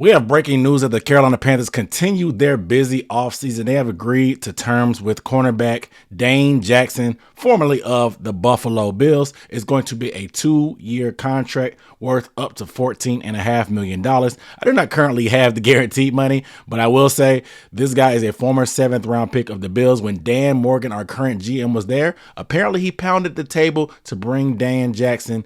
We have breaking news that the Carolina Panthers continue their busy offseason. They have agreed to terms with cornerback Dane Jackson, formerly of the Buffalo Bills. It's going to be a 2-year contract worth up to $14.5 million. I do not currently have the guaranteed money, but I will say this guy is a former 7th-round pick of the Bills. When Dan Morgan, our current GM, was there, apparently he pounded the table to bring Dan Jackson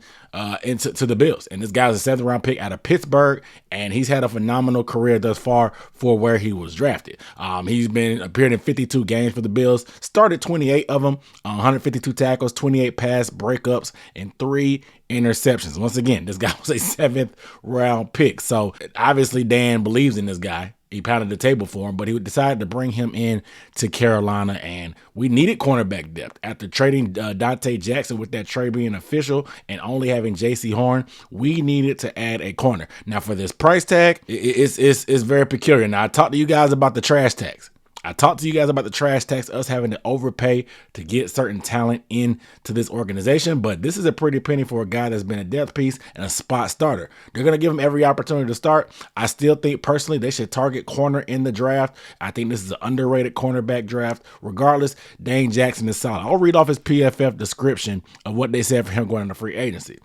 into the Bills. And this guy is a 7th-round pick out of Pittsburgh, and he's had a phenomenal career thus far for where he was drafted. He's appeared in 52 games for the Bills, started 28 of them, 152 tackles, 28 pass breakups, and 3 interceptions. Once again, this guy was a 7th-round pick. So obviously Dan believes in this guy. He pounded the table for him, but he decided to bring him in to Carolina, and we needed cornerback depth. After trading Dante Jackson, with that trade being official and only having J.C. Horn, we needed to add a corner. Now, for this price tag, it's very peculiar. Now, I talked to you guys about the trash tax. Us having to overpay to get certain talent into this organization, but this is a pretty penny for a guy that's been a depth piece and a spot starter. They're going to give him every opportunity to start. I still think personally they should target corner in the draft. I think this is an underrated cornerback draft. Regardless, Dane Jackson is solid. I'll read off his PFF description of what they said for him going into free agency.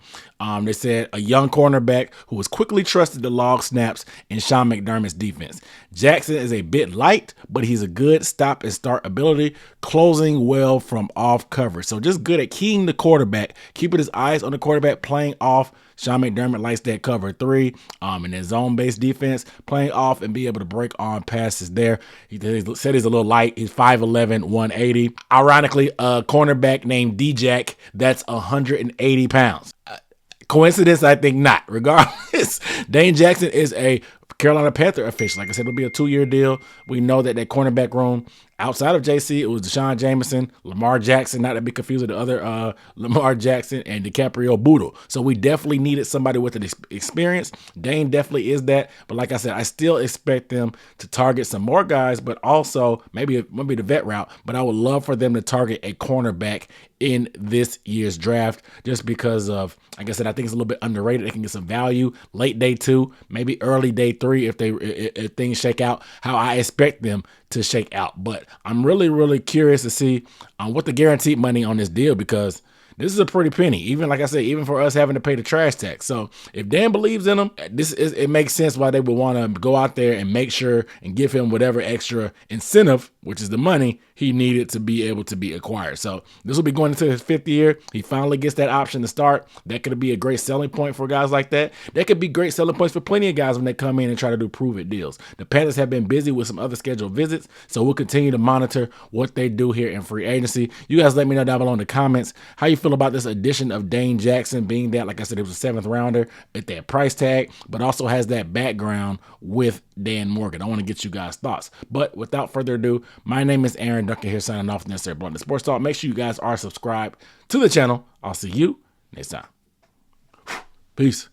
They said a young cornerback who was quickly trusted to log snaps in Sean McDermott's defense. Jackson is a bit light, but he's a good stop and start ability, closing well from off coverage. So just good at keying the quarterback, keeping his eyes on the quarterback, playing off. Sean McDermott likes that cover 3 in his zone-based defense, playing off and be able to break on passes there. He said he's a little light. He's 5'11", 180. Ironically, a cornerback named D-Jack that's 180 pounds. Coincidence? I think not. Regardless, Dane Jackson is a Carolina Panther official. Like I said, it'll be a 2-year deal. We know that cornerback room outside of JC, it was Deshaun Jameson, Lamar Jackson, not to be confused with the other Lamar Jackson, and DiCaprio Boodle. So we definitely needed somebody with an experience. Dane definitely is that. But like I said, I still expect them to target some more guys, but also maybe the vet route. But I would love for them to target a cornerback in this year's draft, just because of, like I said, I think it's a little bit underrated. They can get some value late day 2, maybe early day 3 if things shake out how I expect them to shake out. But I'm really curious to see what the guaranteed money on this deal, because this is a pretty penny, even like I said, even for us having to pay the trash tax. So if Dan believes in him, it makes sense why they would want to go out there and make sure and give him whatever extra incentive, which is the money he needed to be able to be acquired. So this will be going into his 5th year. He finally gets that option to start. That could be a great selling point for guys like that. That could be great selling points for plenty of guys when they come in and try to do prove-it deals. The Panthers have been busy with some other scheduled visits, so we'll continue to monitor what they do here in free agency. You guys let me know down below in the comments how you feel about this addition of Dane Jackson, being that, like I said, it was a 7th rounder at that price tag, but also has that background with Dan Morgan. I want to get you guys' thoughts. But without further ado, my name is Aaron Duncan here, signing off from Necessary Blunt Sports Talk. Make sure you guys are subscribed to the channel. I'll see you next time. Peace.